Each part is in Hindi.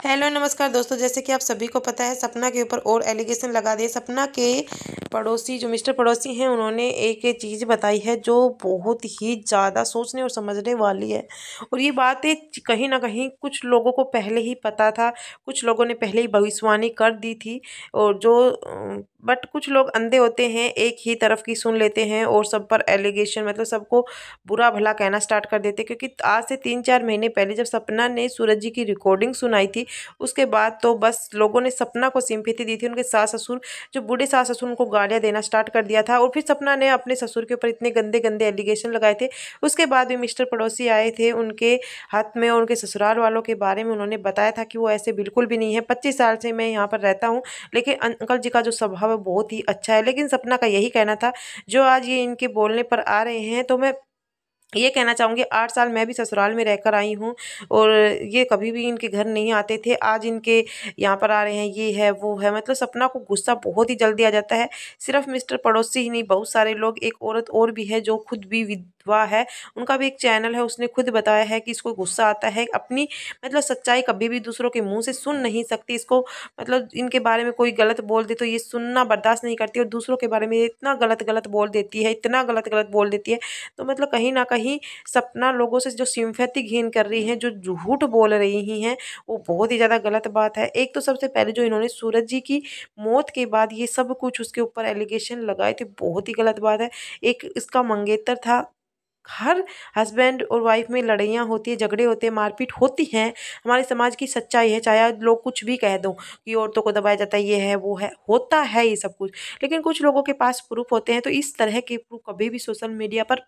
हेलो नमस्कार दोस्तों, जैसे कि आप सभी को पता है सपना के ऊपर और एलिगेशन लगा दिए। सपना के पड़ोसी जो मिस्टर पड़ोसी हैं उन्होंने एक चीज़ बताई है जो बहुत ही ज़्यादा सोचने और समझने वाली है। और ये बातें कहीं ना कहीं कुछ लोगों को पहले ही पता था, कुछ लोगों ने पहले ही भविष्यवाणी कर दी थी। और जो बट कुछ लोग अंधे होते हैं, एक ही तरफ की सुन लेते हैं और सब पर एलिगेशन मतलब सबको बुरा भला कहना स्टार्ट कर देते। क्योंकि आज से 3-4 महीने पहले जब सपना ने सूरज जी की रिकॉर्डिंग सुनाई थी, उसके बाद तो बस लोगों ने सपना को सिंपैथी दी थी। उनके सास ससुर, जो बूढ़े सास ससुर, उनको गालियाँ देना स्टार्ट कर दिया था। और फिर सपना ने अपने ससुर के ऊपर इतने गंदे गंदे एलिगेशन लगाए थे। उसके बाद भी मिस्टर पड़ोसी आए थे उनके हाथ में और उनके ससुराल वालों के बारे में उन्होंने बताया था कि वो ऐसे बिल्कुल भी नहीं है। 25 साल से मैं यहाँ पर रहता हूँ, लेकिन अंकल जी का जो स्वभाव है बहुत ही अच्छा है। लेकिन सपना का यही कहना था, जो आज ये इनके बोलने पर आ रहे हैं, तो मैं ये कहना चाहूँगी 8 साल मैं भी ससुराल में रहकर आई हूँ और ये कभी भी इनके घर नहीं आते थे। आज इनके यहाँ पर आ रहे हैं, ये है वो है। मतलब सपना को गुस्सा बहुत ही जल्दी आ जाता है। सिर्फ मिस्टर पड़ोसी ही नहीं, बहुत सारे लोग, एक औरत और भी है जो खुद भी विधवा है, उनका भी एक चैनल है, उसने खुद बताया है कि इसको गुस्सा आता है। अपनी मतलब सच्चाई कभी भी दूसरों के मुँह से सुन नहीं सकती। इसको मतलब इनके बारे में कोई गलत बोल दे तो ये सुनना बर्दाश्त नहीं करती और दूसरों के बारे में इतना गलत गलत बोल देती है, इतना गलत गलत बोल देती है। तो मतलब कहीं न कहीं सपना लोगों से जो सिम्पैथी गेन कर रही है, जो झूठ बोल रही हैं, वो बहुत ही ज़्यादा गलत बात है। एक तो सबसे पहले जो इन्होंने सूरज जी की मौत के बाद ये सब कुछ उसके ऊपर एलिगेशन लगाए थे, बहुत ही गलत बात है। एक इसका मंगेतर था। हर हस्बैंड और वाइफ में लड़ाइयाँ होती है, झगड़े होते हैं, मारपीट होती हैं। हमारे समाज की सच्चाई है, चाहे आज लोग कुछ भी कह दो कि औरतों को दबाया जाता है, ये है, वो है, होता है ये सब कुछ। लेकिन कुछ लोगों के पास प्रूफ होते हैं, तो इस तरह के प्रूफ कभी भी सोशल मीडिया पर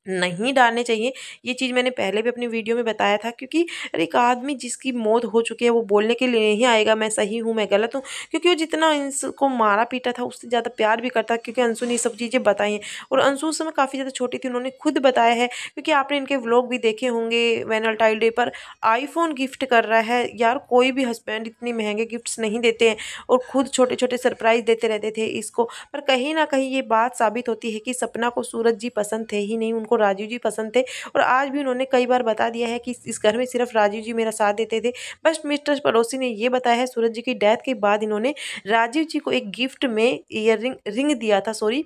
नहीं डालने चाहिए। ये चीज़ मैंने पहले भी अपनी वीडियो में बताया था। क्योंकि अरे एक आदमी जिसकी मौत हो चुकी है वो बोलने के लिए नहीं आएगा मैं सही हूँ, मैं गलत हूँ। क्योंकि वो जितना इसको मारा पीटा था उससे ज़्यादा प्यार भी करता, क्योंकि अंशु ने ये सब चीज़ें बताई हैं। और अंशु उस समय काफ़ी ज़्यादा छोटी थी, उन्होंने खुद बताया है। क्योंकि आपने इनके व्लॉग भी देखे होंगे, वैलेंटाइन डे पर आईफोन गिफ्ट कर रहा है। यार कोई भी हस्बैंड इतने महंगे गिफ्ट्स नहीं देते हैं और खुद छोटे छोटे सरप्राइज देते रहते थे इसको। पर कहीं ना कहीं ये बात साबित होती है कि सपना को सूरज जी पसंद थे ही नहीं, उनको राजीव जी पसंद थे। और आज भी उन्होंने कई बार बता दिया है कि इस घर में सिर्फ राजीव जी मेरा साथ देते थे। बस मिस्टर पड़ोसी ने ये बताया है, सूरज जी की डेथ के बाद इन्होंने राजीव जी को एक गिफ्ट में ईयर रिंग रिंग दिया था, सॉरी,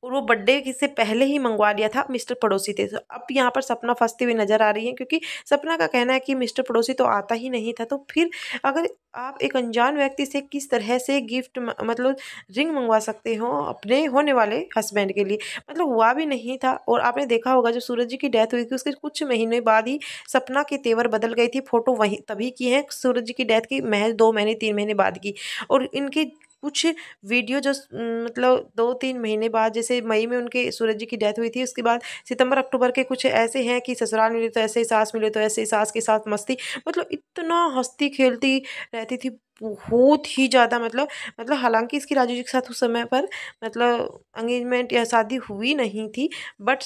और वो बर्थडे से पहले ही मंगवा लिया था, मिस्टर पड़ोसी थे। तो अब यहाँ पर सपना फंसती हुई नजर आ रही है, क्योंकि सपना का कहना है कि मिस्टर पड़ोसी तो आता ही नहीं था। तो फिर अगर आप एक अनजान व्यक्ति से किस तरह से गिफ्ट मतलब रिंग मंगवा सकते हो अपने होने वाले हस्बैंड के लिए, मतलब हुआ भी नहीं था। और आपने देखा होगा जो सूरज जी की डेथ हुई थी उसके कुछ महीने बाद ही सपना के तेवर बदल गई थी। फोटो वही तभी की है सूरज जी की डेथ की महज 2 महीने 3 महीने बाद की। और इनकी कुछ वीडियो जो मतलब 2-3 महीने बाद, जैसे मई में उनके सूरज जी की डेथ हुई थी, उसके बाद सितंबर अक्टूबर के कुछ ऐसे हैं कि ससुराल मिले तो ऐसे ही, सास मिले तो ऐसे ही, सास के साथ मस्ती, मतलब इतना हंसती खेलती रहती थी, बहुत ही ज़्यादा। मतलब हालांकि इसकी राजू जी के साथ उस समय पर मतलब एंगेजमेंट या शादी हुई नहीं थी, बट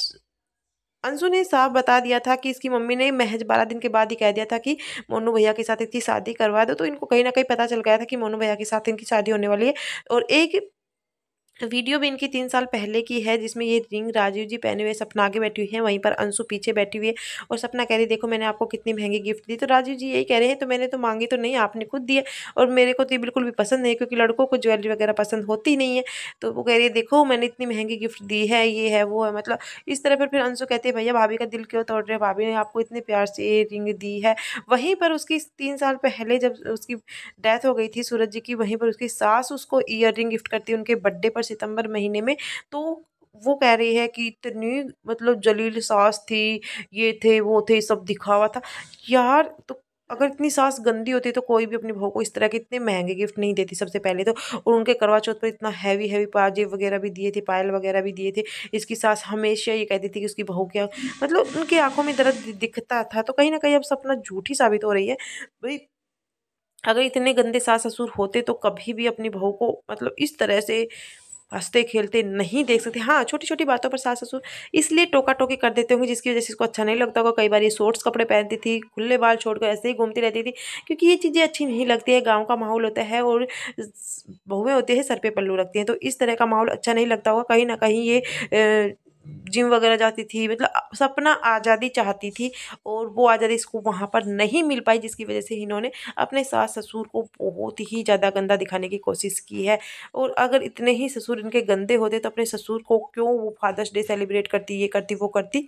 अंशु ने साफ बता दिया था कि इसकी मम्मी ने महज 12 दिन के बाद ही कह दिया था कि मोनू भैया के साथ इसकी शादी करवा दो। तो इनको कहीं ना कहीं पता चल गया था कि मोनू भैया के साथ इनकी शादी होने वाली है। और एक वीडियो भी इनकी 3 साल पहले की है जिसमें ये रिंग राजीव जी पहने हुए सपना आगे बैठी हुई है, वहीं पर अंशु पीछे बैठी हुई है। और सपना कह रही देखो मैंने आपको कितनी महंगी गिफ्ट दी। तो राजीव जी यही कह रहे हैं तो मैंने तो मांगी तो नहीं, आपने खुद दिया। और मेरे को तो ये बिल्कुल भी पसंद नहीं है, क्योंकि लड़कों को ज्वेलरी वगैरह पसंद होती नहीं है। तो वो कह रही है देखो मैंने इतनी महंगी गिफ्ट दी है, ये है वो है, मतलब इस तरह पर। फिर अंशु कहते हैं भैया भाभी का दिल क्यों तोड़ रहे हैं, भाभी ने आपको इतने प्यार से ये रिंग दी है। वहीं पर उसकी 3 साल पहले जब उसकी डेथ हो गई थी सूरज जी की, वहीं पर उसकी सास उसको ईयर रिंग गिफ्ट करती है उनके बर्थडे पर सितंबर महीने में। तो वो कह रही है कि इतनी मतलब जलील सास थी, ये थे वो थे, सब दिखावा था। यार तो अगर इतनी सास गंदी होती तो कोई भी अपनी बहू को इस तरह के इतने महंगे गिफ्ट नहीं देती सबसे पहले तो। और उनके करवा चौथ पर इतना हैवी हैवी पाजेब वगैरह भी दिए थे, पायल वगैरह भी दिए थे। इसकी सास हमेशा ये कहती थी कि उसकी बहू क्या, मतलब उनकी आंखों में दर्द दिखता था। तो कहीं ना कहीं अब सपना झूठी साबित हो रही है भाई। अगर इतने गंदे सास ससुर होते तो कभी भी अपनी बहू को मतलब इस तरह से हँसते खेलते नहीं देख सकते। हाँ, छोटी छोटी बातों पर सास ससुर इसलिए टोका टोकी कर देते होंगे जिसकी वजह से इसको अच्छा नहीं लगता होगा। कई बार ये शॉर्ट्स कपड़े पहनती थी, खुले बाल छोड़कर ऐसे ही घूमती रहती थी, क्योंकि ये चीज़ें अच्छी नहीं लगती है। गाँव का माहौल होता है और बहुएं होती है सर पे पल्लू रखती हैं, तो इस तरह का माहौल अच्छा नहीं लगता होगा। कहीं ना कहीं ये जिम वगैरह जाती थी, मतलब सपना आज़ादी चाहती थी और वो आज़ादी इसको वहाँ पर नहीं मिल पाई, जिसकी वजह से इन्होंने अपने सास ससुर को बहुत ही ज़्यादा गंदा दिखाने की कोशिश की है। और अगर इतने ही ससुर इनके गंदे होते तो अपने ससुर को क्यों वो फादर्स डे सेलिब्रेट करती, ये करती वो करती।